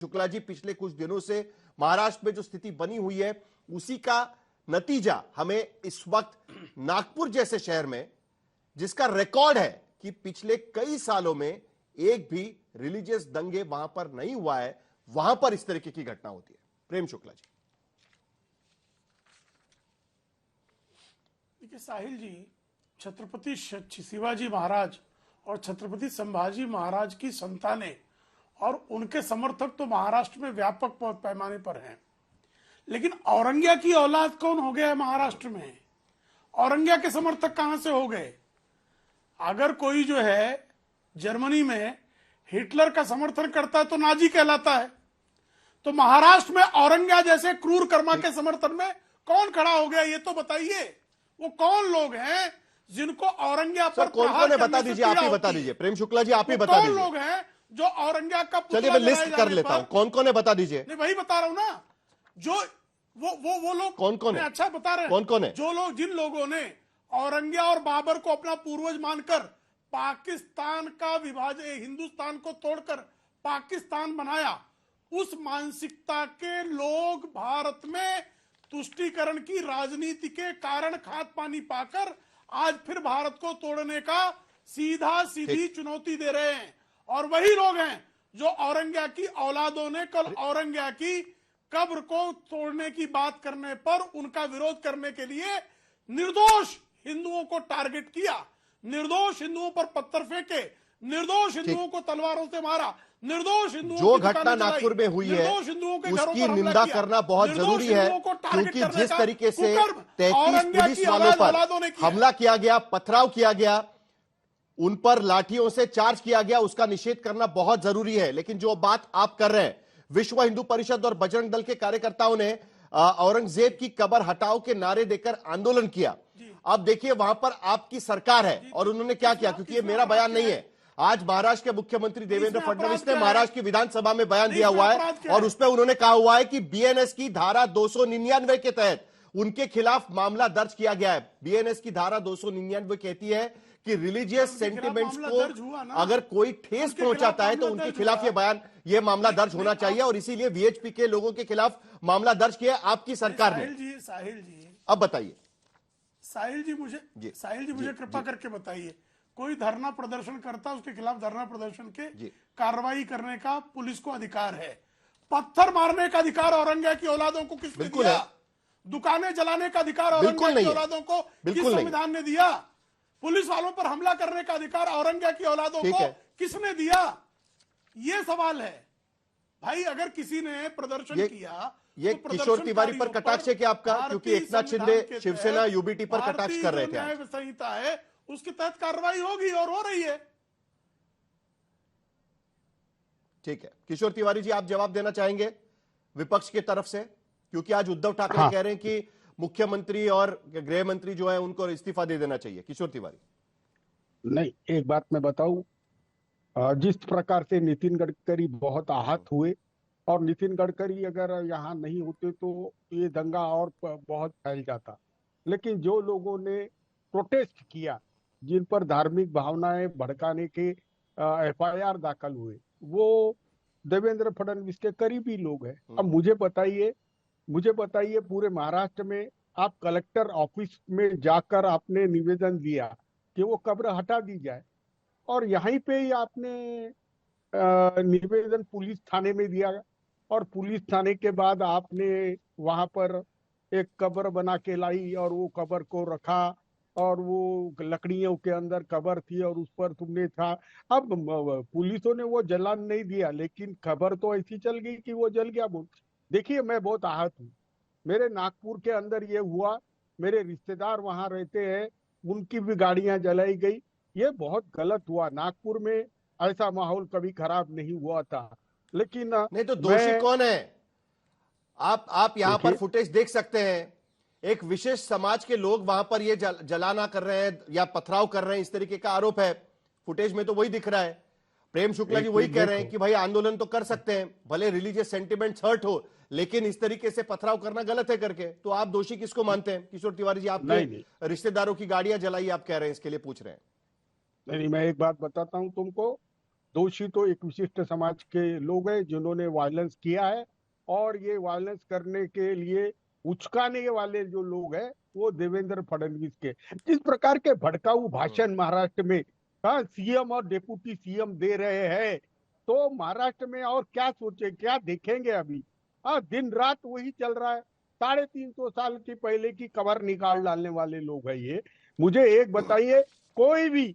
शुक्ला जी, पिछले कुछ दिनों से महाराष्ट्र में जो स्थिति बनी हुई है उसी का नतीजा हमें इस वक्त नागपुर जैसे शहर में, जिसका रिकॉर्ड है कि पिछले कई सालों में एक भी रिलीजियस दंगे वहां पर नहीं हुआ है, वहां पर इस तरीके की घटना होती है। प्रेम शुक्ला जी। देखिए साहिल जी, छत्रपति शिवाजी महाराज और छत्रपति संभाजी महाराज की संतानें और उनके समर्थक तो महाराष्ट्र में व्यापक पैमाने पर हैं, लेकिन औरंगिया की औलाद कौन हो गया है महाराष्ट्र में? औरंगिया के समर्थक कहां से हो गए? अगर कोई जो है जर्मनी में हिटलर का समर्थन करता है तो नाजी कहलाता है, तो महाराष्ट्र में औरंगिया जैसे क्रूर कर्मा के समर्थन में कौन खड़ा हो गया? ये तो बताइए, वो कौन लोग हैं जिनको औरंगिया पर कौन है? बता दीजिए, आप ही बता दीजिए। प्रेम शुक्ला जी, आप ही बता दीजिए। कौन लोग हैं जो औरंगिया का? चलिए मैं लिस्ट कर लेता हूं, कौन कौन है बता दीजिए। नहीं, वही बता रहा हूं ना, जो वो लोग कौन है? अच्छा बता रहे हैं कौन है? जो लोग, जिन लोगों ने औरंगिया और बाबर को अपना पूर्वज मानकर पाकिस्तान का विभाजन, हिंदुस्तान को तोड़कर पाकिस्तान बनाया, उस मानसिकता के लोग भारत में तुष्टीकरण की राजनीति के कारण खाद पानी पाकर आज फिर भारत को तोड़ने का सीधी चुनौती दे रहे हैं। और वही लोग हैं जो औरंगिया की औलादों ने कल औरंगिया की कब्र को तोड़ने की बात करने पर उनका विरोध करने के लिए निर्दोष हिंदुओं को टारगेट किया, निर्दोष हिंदुओं पर पत्थर फेंके, निर्दोष हिंदुओं को तलवारों से मारा, निर्दोष हिंदुओं जो घटना नागपुर में हुई है उसकी निंदा करना बहुत जरूरी है, क्योंकि जिस तरीके से 33 पुलिस वालों पर हमला किया गया, पथराव किया गया, उन पर लाठियों से चार्ज किया गया, उसका निषेध करना बहुत जरूरी है। लेकिन जो बात आप कर रहे हैं, विश्व हिंदू परिषद और बजरंग दल के कार्यकर्ताओं ने औरंगजेब की कब्र हटाओ के नारे देकर आंदोलन किया। अब देखिए वहां पर आपकी सरकार है और उन्होंने क्या किया, क्योंकि ये मेरा बयान नहीं है, आज महाराष्ट्र के मुख्यमंत्री देवेंद्र फडणवीस ने महाराष्ट्र की विधानसभा में बयान दिया हुआ है और उसमें उन्होंने कहा हुआ है कि बीएनएस की धारा 299 के तहत उनके खिलाफ मामला दर्ज किया गया है। बीएनएस की धारा 299 कहती है कि रिलीजियस सेंटिमेंट्स को अगर कोई ठेस पहुंचाता है तो उनके खिलाफ ये मामला दर्ज होना चाहिए और इसीलिए वीएचपी के लोगों के खिलाफ मामला दर्ज किया आपकी सरकार ने। साहिल जी, अब बताइए। साहिल जी मुझे कृपा करके बताइए, कोई धरना प्रदर्शन करता, उसके खिलाफ धरना प्रदर्शन के कार्रवाई करने का पुलिस को अधिकार है। पत्थर मारने का अधिकार औरंगिया की औलादों को किसने दिया? दुकानें जलाने का अधिकार औरंगिया की औलादों को किस संविधान ने दिया? पुलिस वालों पर हमला करने का अधिकार औरंगिया की औलादों को किसने दिया? ये सवाल है भाई। अगर किसी ने प्रदर्शन किया, ये तो किशोर तिवारी पर कटाक्ष है क्या आपका? क्योंकि एकनाथ शिंदे शिवसेना यूबीटी पर कटाक्ष कर रहे थे। न्याय संहिता है, उसके तहत कार्रवाई होगी और हो रही है। ठीक है, किशोर तिवारी जी आप जवाब देना चाहेंगे विपक्ष की तरफ से, क्योंकि आज उद्धव ठाकरे कह रहे हैं कि मुख्यमंत्री और गृह मंत्री जो है उनको इस्तीफा दे देना चाहिए। किशोर तिवारी। नहीं, एक बात मैं बताऊं, जिस प्रकार से नितिन गडकरी बहुत आहत हुए और नितिन गडकरी अगर यहाँ नहीं होते तो ये दंगा और बहुत फैल जाता, लेकिन जो लोगों ने प्रोटेस्ट किया, जिन पर धार्मिक भावनाएं भड़काने के एफआईआर दाखिल हुए, वो देवेंद्र फडणवीस के करीबी लोग हैं। अब मुझे बताइए पूरे महाराष्ट्र में आप कलेक्टर ऑफिस में जाकर आपने निवेदन दिया कि वो कब्र हटा दी जाए और यहीं पे ही आपने निवेदन पुलिस थाने में दिया और पुलिस थाने के बाद आपने वहां पर एक कब्र बना के लाई और वो कब्र को रखा और वो लकड़ियों के अंदर कब्र थी और उस पर तुमने था। अब पुलिसों ने वो जलान नहीं दिया, लेकिन खबर तो ऐसी चल गई कि वो जल गया। देखिए मैं बहुत आहत हूँ। मेरे नागपुर के अंदर ये हुआ, मेरे रिश्तेदार वहां रहते हैं, उनकी भी गाड़ियां जलाई गई। ये बहुत गलत हुआ। नागपुर में ऐसा माहौल कभी खराब नहीं हुआ था। लेकिन नहीं तो दोषी कौन है? आप यहां पर फुटेज देख सकते हैं, एक विशेष समाज के लोग वहां पर ये जलाना कर रहे हैं या पथराव कर रहे हैं, इस तरीके का आरोप है। फुटेज में तो वही दिख रहा है। प्रेम शुक्ला जी वही कह रहे हैं कि भाई आंदोलन तो कर सकते हैं, भले रिलीजियस सेंटिमेंट्स हर्ट हो, लेकिन इस तरीके से पथराव करना गलत है करके। तो आप दोषी किसको मानते हैं? किशोर तिवारी जी, आपने रिश्तेदारों की गाड़ियां जलाई, आप कह रहे हैं, इसके लिए पूछ रहे हैं। नहीं, मैं एक बात बताता हूं तुमको, दोषी तो एक विशिष्ट समाज के लोग हैं जिन्होंने वायलेंस किया है, और ये वायलेंस करने के लिए उचकाने वाले जो लोग हैं वो देवेंद्र फडणवीस के। जिस प्रकार के भड़काऊ भाषण महाराष्ट्र में सीएम और डिप्टी सीएम दे रहे हैं, तो महाराष्ट्र में और क्या सोचे, क्या देखेंगे अभी। दिन रात वही चल रहा है। 350 साल की पहले की खबर निकाल डालने वाले लोग हैं ये। मुझे एक बताइए, कोई भी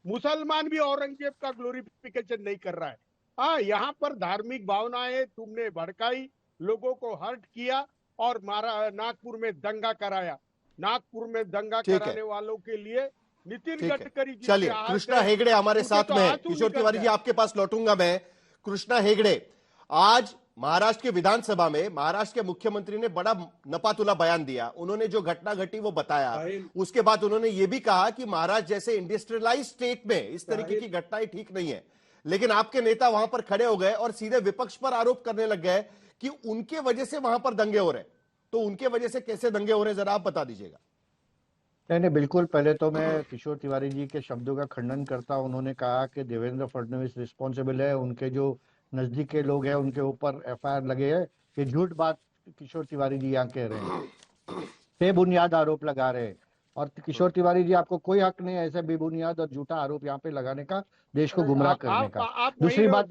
मुसलमान भी औरंगजेब का ग्लोरिफिकेशन नहीं कर रहा है। यहाँ पर धार्मिक भावनाएं तुमने भड़काई, लोगों को हर्ट किया और नागपुर में दंगा कराया। नागपुर में दंगा कराने वालों के लिए नितिन गडकरी जी, चलिए कृष्णा हेगड़े हमारे साथ में है। किशोर तिवारी जी आपके पास लौटूंगा मैं। कृष्णा हेगड़े, आज महाराष्ट्र के विधानसभा में महाराष्ट्र के मुख्यमंत्री ने बड़ा नपातुला बयान दिया। उन्होंने जो घटना घटी वो बताया, उसके बाद उन्होंने ये भी कहा कि महाराष्ट्र जैसे इंडस्ट्रियलाइज स्टेट में इस तरीके की घटनाएं ठीक नहीं है। लेकिन आपके नेता वहां पर खड़े हो गए और सीधे विपक्ष पर आरोप करने लग गए कि उनके वजह से वहां पर दंगे हो रहे। तो उनके वजह से कैसे दंगे हो रहे, जरा आप बता दीजिएगा। नहीं, बिल्कुल। पहले तो मैं किशोर तिवारी जी के शब्दों का खंडन करता हूं। उन्होंने कहा कि देवेंद्र फडणवीस रिस्पॉन्सिबल है, उनके जो नजदीक के लोग हैं उनके ऊपर एफआईआर लगे हैं। ये झूठ बात किशोर तिवारी जी यहाँ कह रहे हैं, बेबुनियाद आरोप लगा रहे हैं। और किशोर तिवारी जी, आपको कोई हक नहीं है ऐसे बेबुनियाद और झूठा आरोप यहाँ पे लगाने का, देश को गुमराह करने का। दूसरी बात,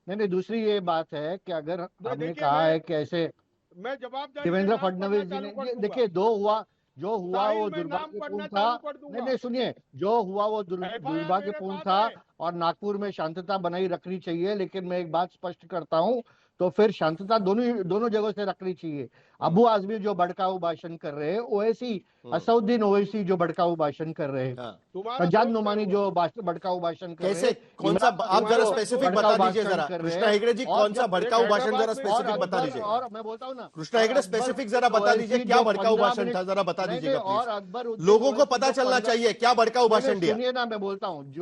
नहीं, दूसरी ये बात है कि अगर हमने कहा है कि ऐसे मैं जवाब देवेंद्र फडणवीस जी ने, देखिए जो हुआ वो दुर्भाग्यपूर्ण था। नहीं, सुनिए, जो हुआ वो दुर्भाग्यपूर्ण था और नागपुर में शांतता बनाई रखनी चाहिए। लेकिन मैं एक बात स्पष्ट करता हूं, तो फिर शांतता दोनों जगहों से रखनी चाहिए। अबू आजमी जो भड़काऊ भाषण कर रहे हैं, ओवैसी असउद्दीन ओवैसी जो भड़काऊ भाषण कर रहे हैं, फजाद नुमानी जो भड़काऊ भाषण कर रहे हैं, कौन सा, आप जरा स्पेसिफिक बता दीजिए जरा। कृष्णा हेगड़े जी, कौन सा भड़काऊ भाषण, जरा स्पेसिफिक बता दीजिए। और मैं बोलता हूँ ना, कृष्णा हेगड़े, स्पेसिफिक जरा बता दीजिए क्या भड़काऊ भाषण था, जरा बता दीजिएगा और प्लीज। अकबर, लोगों को पता चलना चाहिए क्या भड़काऊ भाषण दिया। सुनिए ना, मैं बोलता हूँ,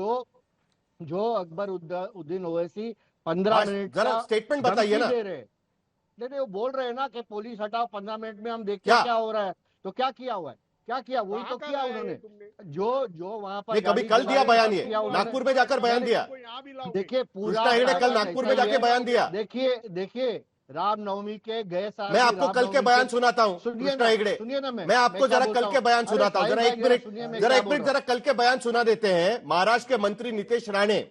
जो अकबर उद्दीन ओवैसी 15 मिनट जरा स्टेटमेंट बताइए ना। नहीं, वो बोल रहे हैं ना कि पुलिस हटाओ, 15 मिनट में हम देखते हैं क्या हो रहा है। तो क्या किया हुआ है, क्या किया, वही तो किया उन्होंने। जो वहां पर कभी कल दिया बयान, ये नागपुर में जाकर बयान दिया। देखिए, कृष्णा हेगड़े कल नागपुर में जाके बयान दिया। देखिए रामनवमी के गए साल, मैं आपको कल के बयान सुनाता हूँ कृष्णा हेगड़े, सुनिए ना, मैं आपको जरा कल के बयान सुनाता हूँ। जरा एक मिनट जरा कल के बयान सुना देते हैं। महाराष्ट्र के मंत्री नितेश राणे,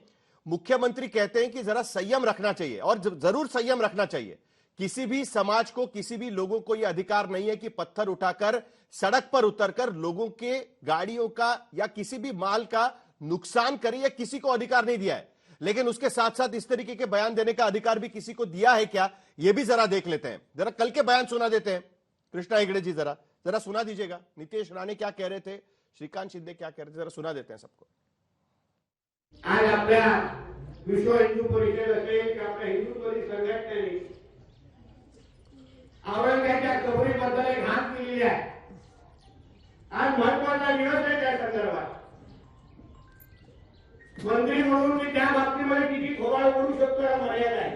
मुख्यमंत्री कहते हैं कि जरा संयम रखना चाहिए, और जरूर संयम रखना चाहिए। किसी भी समाज को, किसी भी लोगों को यह अधिकार नहीं है कि पत्थर उठाकर सड़क पर उतरकर लोगों के गाड़ियों का या किसी भी माल का नुकसान करे, या किसी को अधिकार नहीं दिया है। लेकिन उसके साथ साथ इस तरीके के बयान देने का अधिकार भी किसी को दिया है क्या, यह भी जरा देख लेते हैं। जरा कल के बयान सुना देते हैं। कृष्णा हेगड़े जी जरा सुना दीजिएगा। नितेश राणे क्या कह रहे थे, श्रीकांत शिंदे क्या कह रहे थे, जरा सुना देते हैं सबको। आज आपल्या विश्व हिंदू परिषद असेल किंवा आपल्या हिंदू संघटनेने औरंगजेबाच्या कबरीबद्दल एक हात दिलेली आहे। आज महत्वाचा दिवस आहे त्या संदर्भात। मंत्री म्हणून मी त्या बाबतीमध्ये किती खोबाळ बोलू शकतो या मर्यादा आहे।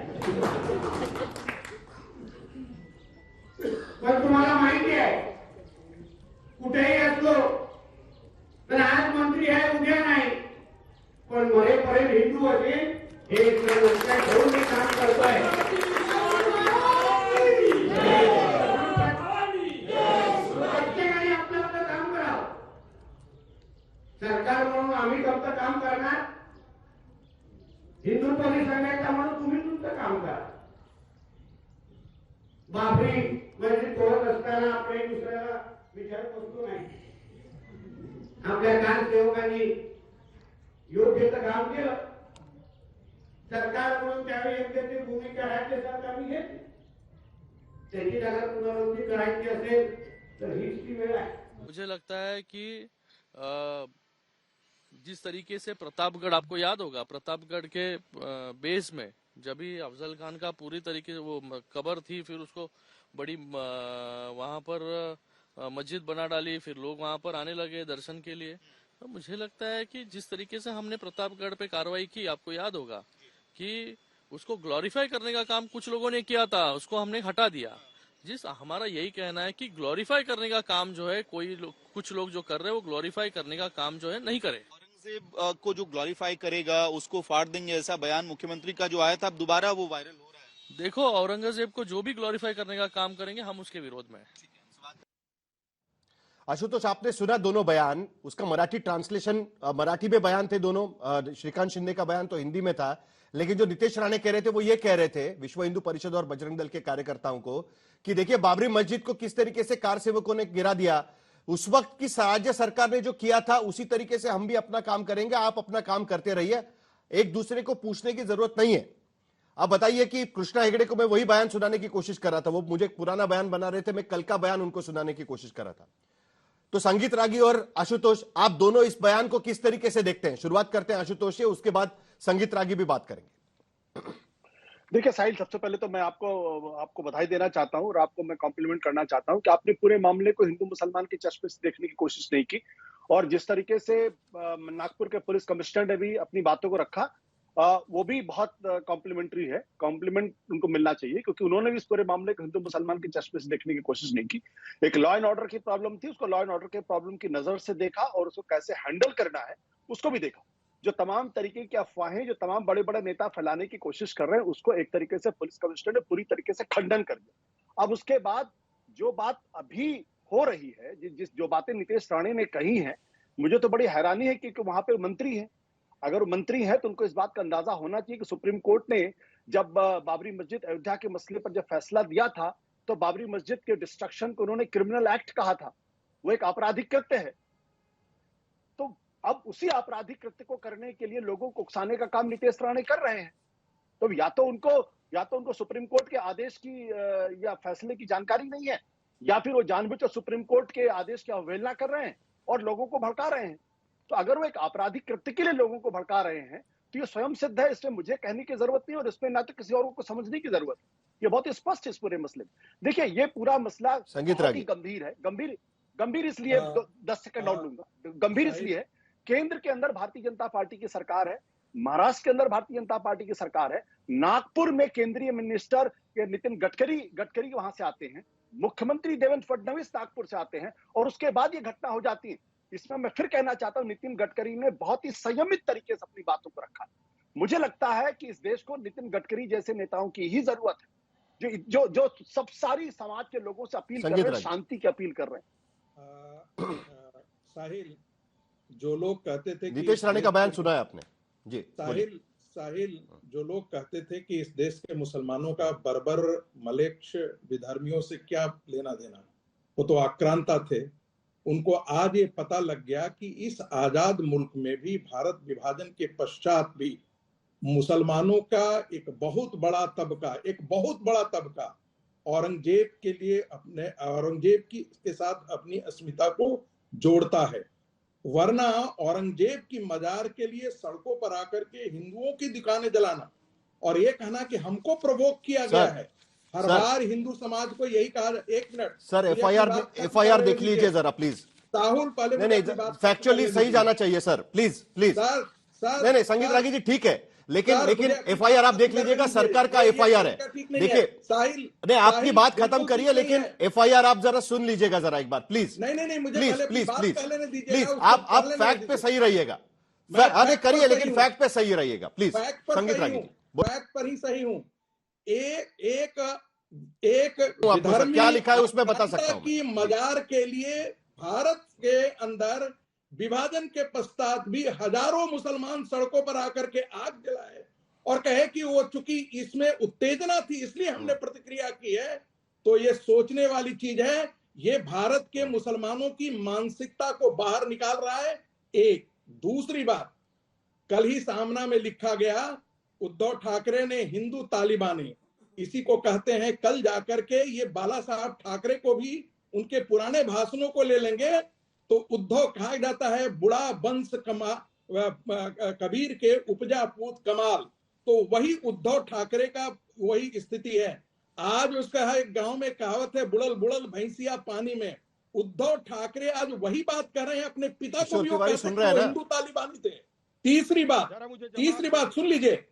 पण तुम्हाला माहिती आहे, कुठेही असलो तर आज मंत्री आहे उद्या नाही, पण मरेपर्यंत हिंदू असेल हे लक्षात ठेवून मी काम करतोय। प्रत्येकाने आपलं आपलं काम करावं। सरकार म्हणून आम्ही फक्त काम करणार, हिंदू परिसंघटना म्हणून तुम्ही तुमचं काम करा। बाबरी म्हणजे तोडत असताना आपण एक दुसऱ्याला विचारत बसतो नाही। आपल्या कारसेवकांनी योग्य काम केलं, सरकार म्हणून त्यावेळी योग्य ती भूमिका राज्य सरकारने घेतली। त्याची जर पुनरावृत्ती करायची असेल तर हीच ती वेळ आहे। मुझे लगता है कि जिस तरीके से प्रतापगढ़, आपको याद होगा प्रतापगढ़ के बेस में जब भी अफजल खान का पूरी तरीके से वो कब्र थी, फिर उसको बड़ी वहां पर मस्जिद बना डाली, फिर लोग वहां पर आने लगे दर्शन के लिए। तो मुझे लगता है कि जिस तरीके से हमने प्रतापगढ़ पे कार्रवाई की, आपको याद होगा कि उसको ग्लोरीफाई करने का काम कुछ लोगों ने किया था, उसको हमने हटा दिया। हमारा यही कहना है कि ग्लोरीफाई करने का काम जो है कुछ लोग जो कर रहे हैं वो ग्लोरीफाई करने का काम जो है नहीं करे। औरंगजेब को जो ग्लोरीफाई करेगा उसको फाड़ देंगे, ऐसा बयान मुख्यमंत्री का जो आया था, अब दोबारा वो वायरल हो रहा है। देखो, औरंगजेब को जो भी ग्लोरीफाई करने का काम करेंगे, हम उसके विरोध में हैं। आशुतोष, आपने सुना दोनों बयान, उसका मराठी ट्रांसलेशन, मराठी में बयान थे दोनों। श्रीकांत शिंदे का बयान तो हिंदी में था, लेकिन जो नितेश राणे कह रहे थे वो ये कह रहे थे विश्व हिंदू परिषद और बजरंग दल के कार्यकर्ताओं को कि देखिए बाबरी मस्जिद को किस तरीके से कार सेवकों ने गिरा दिया, उस वक्त की राज्य सरकार ने जो किया था उसी तरीके से हम भी अपना काम करेंगे, आप अपना काम करते रहिए, एक दूसरे को पूछने की जरूरत नहीं है। अब बताइए कि कृष्णा हेगड़े को मैं वही बयान सुनाने की कोशिश कर रहा था, वो मुझे पुराना बयान बना रहे थे, मैं कल का बयान उनको सुनाने की कोशिश कर रहा था। तो संगीत रागी और आशुतोष, आप दोनों इस बयान को किस तरीके से देखते हैं? शुरुआत करते हैं आशुतोष से, उसके बाद संगीत रागी भी बात करेंगे। देखिए साहिल, सबसे पहले तो मैं आपको बधाई देना चाहता हूं और आपको मैं कॉम्प्लीमेंट करना चाहता हूं कि आपने पूरे मामले को हिंदू मुसलमान के चश्मे से देखने की कोशिश नहीं की, और जिस तरीके से नागपुर के पुलिस कमिश्नर ने भी अपनी बातों को रखा, वो भी बहुत कॉम्प्लीमेंट्री है। कॉम्प्लीमेंट उनको मिलना चाहिए, क्योंकि उन्होंने भी इस पूरे मामले को हिंदू मुसलमान के चश्मे से देखने की कोशिश नहीं की। एक लॉ एंड ऑर्डर की प्रॉब्लम थी, उसको लॉ एंड ऑर्डर के प्रॉब्लम की नजर से देखा और उसको कैसे हैंडल करना है उसको भी देखा। जो तमाम तरीके की अफवाहें जो तमाम बड़े बड़े नेता फैलाने की कोशिश कर रहे हैं, उसको एक तरीके से पुलिस कमिश्नर ने पूरी तरीके से खंडन कर दिया। अब उसके बाद जो बात अभी हो रही है, जो बातें नितेश राणे ने कही हैं, मुझे तो बड़ी हैरानी है कि वहां पे मंत्री हैं। अगर वो मंत्री है तो उनको इस बात का अंदाजा होना चाहिए कि सुप्रीम कोर्ट ने जब बाबरी मस्जिद अयोध्या के मसले पर जब फैसला दिया था, तो बाबरी मस्जिद के डिस्ट्रक्शन को उन्होंने क्रिमिनल एक्ट कहा था, वो एक आपराधिक कृत्य है। तो अब उसी आपराधिक कृत्य को करने के लिए लोगों को उकसाने का काम नितेश राणे कर रहे हैं। तो या तो उनको सुप्रीम कोर्ट के आदेश की या फैसले की जानकारी नहीं है, या फिर वो जानबूझकर सुप्रीम कोर्ट के आदेश की अवहेलना कर रहे हैं और लोगों को भड़का रहे हैं। तो अगर वो एक आपराधिक कृत्य के लिए लोगों को भड़का रहे हैं तो ये स्वयं सिद्ध है, इसमें मुझे कहने की जरूरत नहीं और इसमें ना तो किसी और को समझने की जरूरत है। ये बहुत स्पष्ट है इस पूरे मसले में। देखिए, ये पूरा मसला बहुत ही गंभीर है। गंभीर इसलिए 10 सेकंड और लूंगा। गंभीर इसलिए है, केंद्र के अंदर भारतीय जनता पार्टी की सरकार है, महाराष्ट्र के अंदर भारतीय जनता पार्टी की सरकार है, नागपुर में केंद्रीय मिनिस्टर नितिन गडकरी वहां से आते हैं, मुख्यमंत्री देवेंद्र फडणवीस नागपुर से आते हैं, और उसके बाद ये घटना हो जाती है। इसमें मैं फिर कहना चाहता हूं, नितिन गडकरी ने बहुत ही संयमित तरीके से अपनी बातों को रखा। मुझे लगता है कि इस देश को नितिन गडकरी जैसे नेताओं की ही जरूरत है, जो सब सारी समाज के लोगों से अपील कर रहे हैं, शांति की अपील कर रहे हैं। साहिल, जो लोग कहते थे, नितेश राणे का बयान सुना है आपने जी? साहिल, जो लोग कहते थे कि इस देश के मुसलमानों का बर्बर मलेच्छ विधर्मियों से क्या लेना देना, वो तो आक्रांता थे। उनको आज ये पता लग गया कि इस आजाद मुल्क में भी भारत विभाजन के पश्चात भी मुसलमानों का एक बहुत बड़ा तबका औरंगजेब के साथ अपनी अस्मिता को जोड़ता है। वरना औरंगजेब की मजार के लिए सड़कों पर आकर के हिंदुओं की दुकानें जलाना और ये कहना कि हमको प्रोवोक किया गया है, हर बार हिंदू समाज को यही कहा। एक मिनट सर, एफआईआर देख लीजिए जरा प्लीज। राहुल, पहले नहीं, फैक्चुअली सही जाना चाहिए सर, प्लीज। नहीं, संगीत रागी जी ठीक है, लेकिन एफआईआर आप देख लीजिएगा, सरकार का एफआईआर है। देखिए, नहीं, आपकी बात खत्म करिए, लेकिन एफआईआर आप जरा सुन लीजिएगा जरा एक बार प्लीज। नहीं, प्लीज आप फैक्ट पे सही रहिएगा। अरे करिए, लेकिन फैक्ट पे सही रहिएगा प्लीज। संगीत रागी जी, फैक्ट पर ही सही हूं। एक क्या लिखा है उसमें बता सकता हूं कि मजार के लिए भारत के अंदर विभाजन के पश्चात भी हजारों मुसलमान सड़कों पर आकर के आग जलाए और कहे कि वो चूंकि इसमें उत्तेजना थी इसलिए हमने प्रतिक्रिया की है। तो ये सोचने वाली चीज है, ये भारत के मुसलमानों की मानसिकता को बाहर निकाल रहा है। एक दूसरी बात, कल ही सामना में लिखा गया, उद्धव ठाकरे ने हिंदू तालिबानी इसी को कहते हैं। कल जाकर के ये बाला साहब ठाकरे को भी उनके पुराने भाषणों को ले लेंगे तो उद्धव कहा जाता है बुढ़ा वंश कबीर के उपजा पूत कमाल। तो वही उद्धव ठाकरे का वही स्थिति है। आज उसका है, गांव में कहावत है, बुड़ल बुड़ल भैंसिया पानी में। उद्धव ठाकरे आज वही बात कर रहे हैं, अपने पिता को भी हिंदू तालिबानी थे। तीसरी बात सुन लीजिए,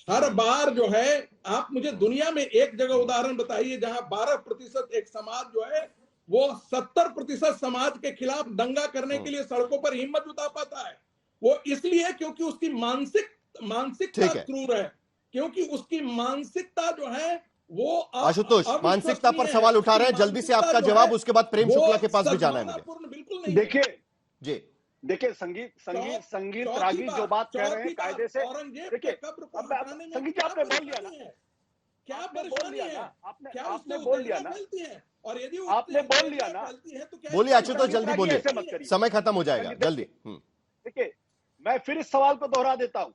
हर बार जो है, आप मुझे दुनिया में एक जगह उदाहरण बताइए जहां 12% एक समाज जो है वो 70% समाज के खिलाफ दंगा करने के लिए सड़कों पर हिम्मत जुटा पाता है। वो इसलिए क्योंकि उसकी मानसिकता ठीक है। क्रूर है, क्योंकि उसकी मानसिकता जो है वो आशुतोष मानसिकता पर सवाल उठा रहे हैं, जल्दी से आपका जवाब, उसके बाद प्रेम शुक्ला के पास भी जाना है मुझे। बिल्कुल नहीं। देखिए संगीत रागी जो बात कह रहे हैं कायदे से, देखिए संगीत जी आपने बोल लिया ना, क्या परेशानी है, आपने बोल लिया ना, और यदि आपने बोल लिया ना, बोलिए आशुतोष जल्दी बोलिए, समय खत्म हो जाएगा, जल्दी। देखिए मैं फिर इस सवाल को दोहरा देता हूं,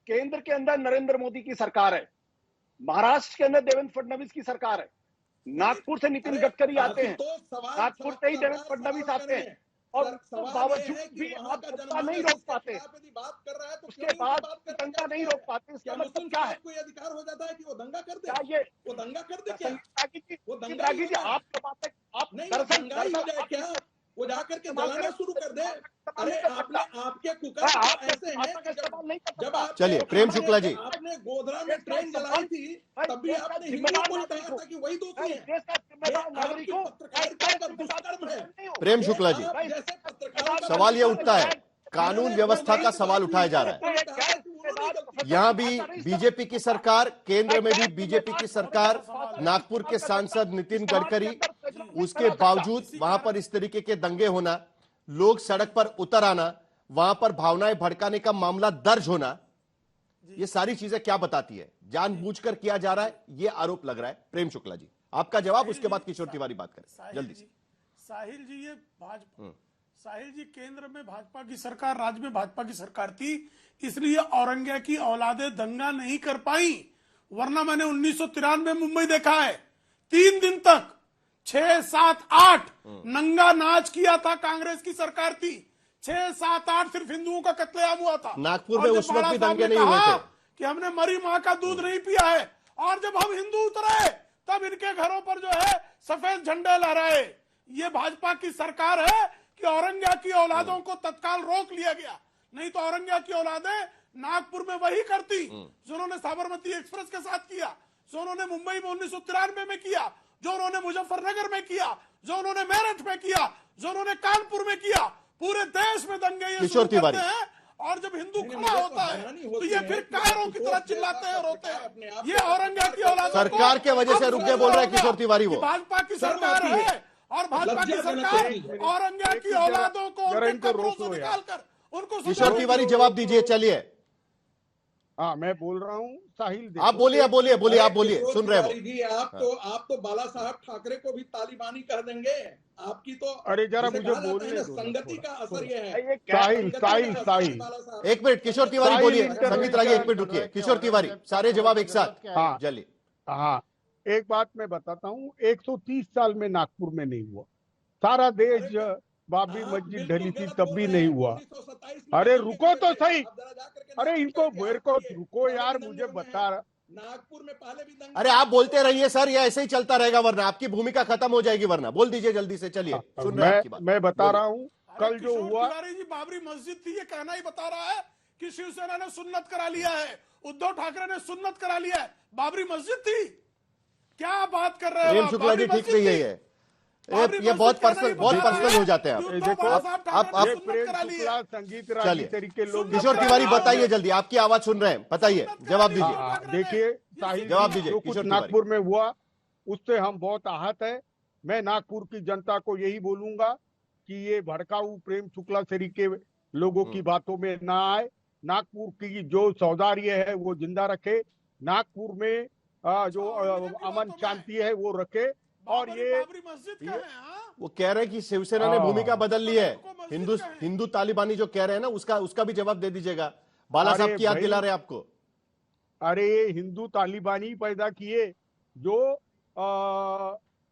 केंद्र के अंदर नरेंद्र मोदी की सरकार है, महाराष्ट्र के अंदर देवेंद्र फडणवीस की सरकार है, नागपुर से नितिन गडकरी आते हैं, नागपुर से ही देवेंद्र फडणवीस आते हैं, और बावजूद भी आप दंगा नहीं रोक पाते, उसके बाद दंगा नहीं रोक पाते, इसका मतलब क्या है? कोई अधिकार हो जाता है कि वो दंगा कर दे? क्या ये वो दंगा कर दे क्या? वो रागी जी आप बात आप दंगा ही हो जाए क्या? वो जाकर के जलाना शुरू कर दे। अरे आपके कुकर ऐसे हैं कि जब आप, चलिए प्रेम शुक्ला जी, आपने गोधरा में ट्रेन जलाई थी तब भी आपने हिंदी को ही कहा था कि वही दोषी है। आपकी पत्रकारिता का दुष्कर्म है। प्रेम शुक्ला जी, सवाल ये उठता है, कानून व्यवस्था का सवाल उठाया जा रहा है, यहां भी बीजेपी की सरकार, केंद्र में भी बीजेपी की सरकार, नागपुर के सांसद नितिन गडकरी, उसके बावजूद वहां पर इस तरीके के दंगे होना, लोग सड़क पर उतर आना, वहां पर भावनाएं भड़काने का मामला दर्ज होना, ये सारी चीजें क्या बताती है? जानबूझकर किया जा रहा है, ये आरोप लग रहा है। प्रेम शुक्ला जी आपका जवाब, उसके बाद किशोर तिवारी बात करें जल्दी से। साहिल जी, ये भाजपा, साहिल जी केंद्र में भाजपा की सरकार, राज्य में भाजपा की सरकार थी, इसलिए औरंगिया की औलादें दंगा नहीं कर पाई, वरना मैंने 1993 मुंबई देखा है, 3 दिन तक 6, 7, 8 नंगा नाच किया था, कांग्रेस की सरकार थी, 6, 7, 8 सिर्फ हिंदुओं का कत्लेआम हुआ था। नागपुर में उस वक्त भी दंगे नहीं हुए थे कि हमने मरी मां का दूध नहीं पिया है, और जब हम हिंदू उतरे तब इनके घरों पर जो है सफेद झंडे लहराए। ये भाजपा की सरकार है कि औरंगिया की औलादों को तत्काल रोक लिया गया, नहीं तो औरंगिया की औलादें नागपुर में वही करती जो उन्होंने साबरमती एक्सप्रेस के साथ किया, जो उन्होंने मुंबई में 1993 में किया, जो उन्होंने मुजफ्फरनगर में किया, जो उन्होंने मेरठ में किया, जो उन्होंने कानपुर में किया। पूरे देश में दंगे ये शुरू करते हैं, और जब हिंदू खड़ा होता है तो ये फिर कायरों की तरह चिल्लाते हैं, रोते हैं। ये औरंगिया की औलाद सरकार के वजह से रुक गए बोल रहे हैं किशोर तिवारी, वो भाजपा की सरकार है, और भाजपा की सरकार औरंगिया की औलादों को निकालकर उनको। किशोर तिवारी जवाब दीजिए, चलिए। हाँ मैं बोल रहा हूँ साहिल, आप बोलिए बोलिए बोलिए, आप बोलिए, सुन रहे हो जी। आप तो बाला साहब ठाकरे को भी तालिबानी कर देंगे, आपकी तो, अरे जरा मुझे बोलने दो, संगति का असर ये है। साहिल एक मिनट, किशोर तिवारी बोलिए, संगीत रागी एक मिनट रुकिए, किशोर तिवारी सारे जवाब एक साथ। हाँ चलिए। हाँ एक बात मैं बताता हूँ, 130 साल में नागपुर में नहीं हुआ, सारा देश बाबरी मस्जिद ढली थी तब भी नहीं हुआ। अरे रुको तो सही, अरे इनको मेरे को रुको यार, मुझे बता। नागपुर में पहले भी अरे आप बोलते रहिए सर, ये ऐसे ही चलता रहेगा, वरना आपकी भूमिका खत्म हो जाएगी, वरना बोल दीजिए जल्दी से। चलिए सुन रहे हैं आपकी बात। मैं बता रहा हूँ, कल जो हुआ, जी बाबरी मस्जिद थी, ये कहना ही बता रहा है कि शिवसेना ने सुन्नत करा लिया है, उद्धव ठाकरे ने सुन्नत करा लिया है, बाबरी मस्जिद थी। क्या बात कर रहे हैं प्रेम शुक्ला जी? ठीक नहीं है ये बहुत पर्सनल हो जाते हैं आप। देखो आप प्रेम शुक्ला संगीत रागी तरीके लोग। किशोर तिवारी बताइए जल्दी, आपकी आवाज सुन रहे हैं, बताइए, जवाब दीजिए। देखिए साहिल, जवाब दीजिए। जो कुछ नागपुर में हुआ उससे हम बहुत आहत है। मैं नागपुर की जनता को यही बोलूंगा कि ये भड़काऊ प्रेम शुक्ला तरीके लोगों की बातों में ना आए, नागपुर की जो सौदार्य है वो जिंदा रखे, नागपुर में जो अमन शांति है वो रखे। और ये वो कह रहे हैं कि शिवसेना ने भूमिका बदल ली है, हिंदू तालिबानी जो कह रहे हैं ना, उसका भी जवाब दे दीजिएगा। बाला साहब की याद दिला रहे आपको। अरे ये हिंदू तालिबानी पैदा किए जो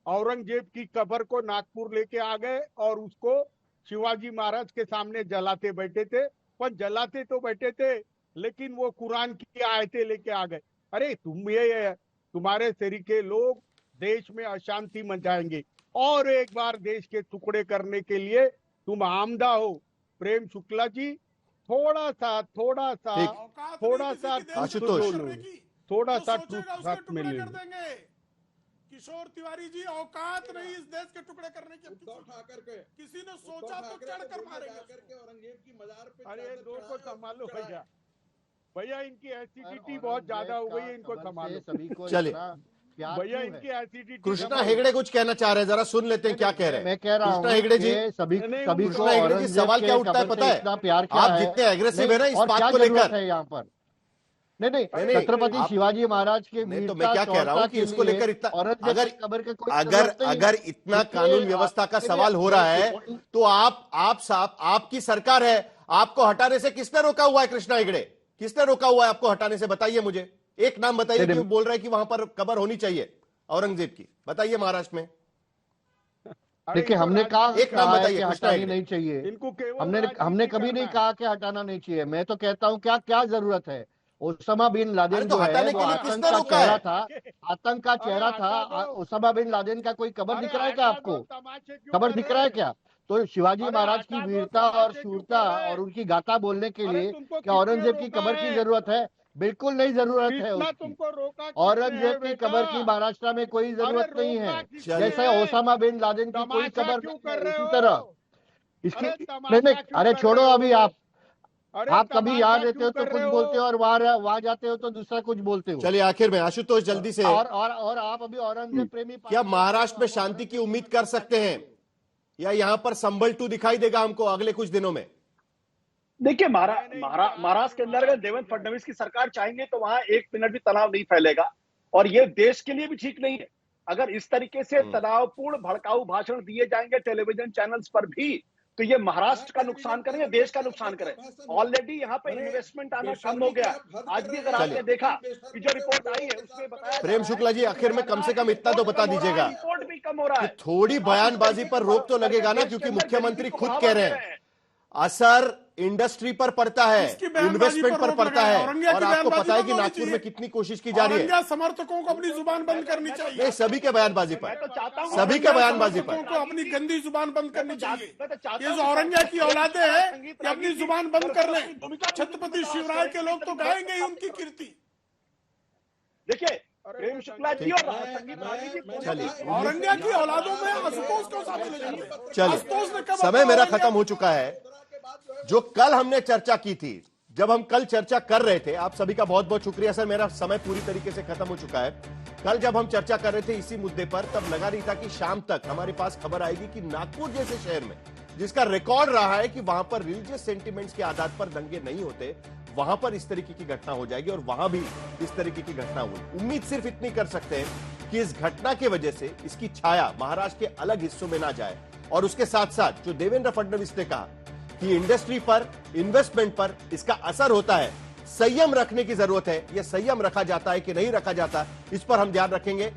औरंगजेब की कब्र को नागपुर लेके आ गए और उसको शिवाजी महाराज के सामने जलाते बैठे थे, पर जलाते तो बैठे थे लेकिन वो कुरान की आयतें लेके आ गए। अरे तुम्हारे तरीके लोग देश में अशांति मचाएंगे और एक बार देश के टुकड़े करने के लिए तुम आमदा हो। प्रेम शुक्ला जी थोड़ा सा आशुतोष थोड़ा सा ट्रूथ साथ में ले। किशोर तिवारी जी, औकात नहीं इस देश के टुकड़े करने की। उद्धव ठाकरे के किसी ने सोचा तो चढ़कर मारेंगे। के औरंगजेब की मजार पे अरे दो को संभालो भैया, भैया इनकी एसिडिटी बहुत ज्यादा हो गई है, इनको संभालो। सभी को चलिए। भैया इनकी एसिडिटी। कृष्णा हेगड़े कुछ कहना चाह रहे हैं, जरा सुन लेते हैं क्या कह रहे हैं। मैं कह रहा हूँ कृष्णा हेगड़े जी, सभी को कृष्णा हेगड़े जी, सवाल क्या उठता है पता है? इतना प्यार क्या आप है, जितने एग्रेसिव है ना इस और बात क्या को जरूरत लेकर, है यहाँ पर? नहीं नहीं, छत्रपति आप- शिवाजी महाराज के नहीं तो मैं वीरता, क्या कह रहा हूँ शौर्यता कि के इसको लिए लेकर इतना औरंगजेब की कब्र के कोई अगर जरूरत नहीं है। अगर इतना कानून व्यवस्था का सवाल हो रहा है तो आपकी सरकार है, आपको हटाने से किसने रोका हुआ है? कृष्णा हेगड़े, किसने रोका हुआ है आपको हटाने से? बताइए मुझे, एक नाम बताइए कि बोल रहे हैं कि वहां पर कब्र होनी चाहिए औरंगजेब की, बताइए महाराष्ट्र में। देखिए, हमने कहा एक नाम बताइए, कि कृष्णा हटानी हेगड़े। नहीं चाहिए। इनको केवल हमने राजनीति कभी नहीं करना है। कहा कि हटाना नहीं चाहिए। मैं तो कहता हूँ क्या जरूरत है? ओसामा बिन अरे लादेन तो जो है हटाने वो के लिए आतंक किसने का रोका चेहरा है? था, आतंक का चेहरा हटा था। दो। ओसामा बिन लादेन का कोई कब्र अरे दिख रहा है क्या हटा आपको? दो, तमाशे क्यों कब्र कर दिख रहे रहा है हैं? क्या? तो शिवाजी अरे महाराज की हटा दो, वीरता और तमाशे क्यों शूरता कर रहे हैं? और उनकी गाथा बोलने के अरे लिए तुमको क्या किसने औरंगजेब की रोका कब्र की है? जरूरत है? बिल्कुल नहीं जरूरत है कृष्णा उसकी। तुमको रोका किसने है औरंगजेब की बेटा? कब्र की महाराष्ट्र में कोई जरूरत नहीं रोका है। किसने जैसे है? ओसामा बिन लादेन की कोई तमाशा कब्र क्यों नहीं कर है, रहे इसी हो? तरह इसकी अरे नहीं तमाशा क्यों अरे कर छोड़ो, रहे अभी हो? आप अरे कभी तमाशा यहाँ रहते क्यों हो तो कर कुछ रहे बोलते हो हो? और वहां जाते हो तो दूसरा कुछ बोलते हो। चलिए आखिर में आशुतोष जल्दी से, और आप अभी औरंगजेब प्रेमी क्या पार्टी महाराष्ट्र में आप शांति की औरंगजेब उम्मीद समर्थक कर सकते पार्टी हैं, हो। या यहां पर संभल 2 दिखाई देगा हमको अगले कुछ दिनों में? देखिए नहीं, महाराष्ट्र के अंदर अगर देवेंद्र फडणवीस की सरकार चाहेंगे तो वहां एक मिनट भी तनाव नहीं फैलेगा, और ये देश के लिए भी ठीक नहीं है। अगर इस तरीके से तनावपूर्ण भड़काऊ भाषण दिए जाएंगे टेलीविजन चैनल्स पर भी, तो ये महाराष्ट्र का नुकसान करेंगे, देश का नुकसान करेंगे। ऑलरेडी यहाँ पे इन्वेस्टमेंट आना कम हो गया। आज भी अगर आपने देखा कि जो रिपोर्ट आई है उसमें बताया प्रेम शुक्ला जी, आखिर में कम से कम इतना तो बता दीजिएगा रिपोर्ट भी कम हो रहा कि है। थोड़ी बयानबाजी पर रोक तो लगेगा ना, क्योंकि मुख्यमंत्री खुद कह रहे हैं असर इंडस्ट्री पर पड़ता है, किसकी बयानबाजी इन्वेस्टमेंट पर पर रोक पड़ता लगाए? है। औरंगजेब और की आपको बयानबाजी पता है बंद कि होनी नागपुर में चाहिए। कितनी कोशिश की जा रही है। औरंगजेब समर्थकों को अपनी जुबान बंद करनी चाहिए। नहीं, सभी के बयानबाजी मैं तो पर, चाहता हूं सभी के औरंगजेब बयानबाजी समर्थकों पर। को अपनी गंदी जुबान बंद करनी चाहिए। मैं तो चाहता ये हूं जो कि औरंगजेब की औलादे हैं संगीत ये अपनी रागी जुबान की बंद कर लें। भूमिका छत्रपति शिवराय के लोग तो गाएंगे ही उनकी कीर्ति। देखिए, प्रेम शुक्ला जी और संगीत रागी जी चलिए। औरंगजेब की औलादों में आशुतोष को शामिल करेंगे। आशुतोष ने चलिए, कब समय अपना मेरा औरंगजेब- खत्म हो चुका है। जो कल हमने चर्चा की थी, जब हम कल चर्चा कर रहे थे, आप सभी का बहुत बहुत शुक्रिया सर, मेरा समय पूरी तरीके से खत्म हो चुका है। कल जब हम चर्चा कर रहे थे इसी मुद्दे पर, तब लगा नहीं था कि शाम तक हमारे पास खबर आएगी कि नागपुर जैसे शहर में, जिसका रिकॉर्ड रहा है कि वहां पर रिलीजियस सेंटिमेंट्स के आधार पर दंगे नहीं होते, वहां पर इस तरीके की घटना हो जाएगी, और वहां भी इस तरीके की घटना हुई। उम्मीद सिर्फ इतनी कर सकते हैं कि इस घटना की वजह से इसकी छाया महाराष्ट्र के अलग हिस्सों में ना जाए, और उसके साथ साथ जो देवेंद्र फडणवीस ने कहा कि इंडस्ट्री पर, इन्वेस्टमेंट पर इसका असर होता है, संयम रखने की जरूरत है। यह संयम रखा जाता है कि नहीं रखा जाता, इस पर हम ध्यान रखेंगे।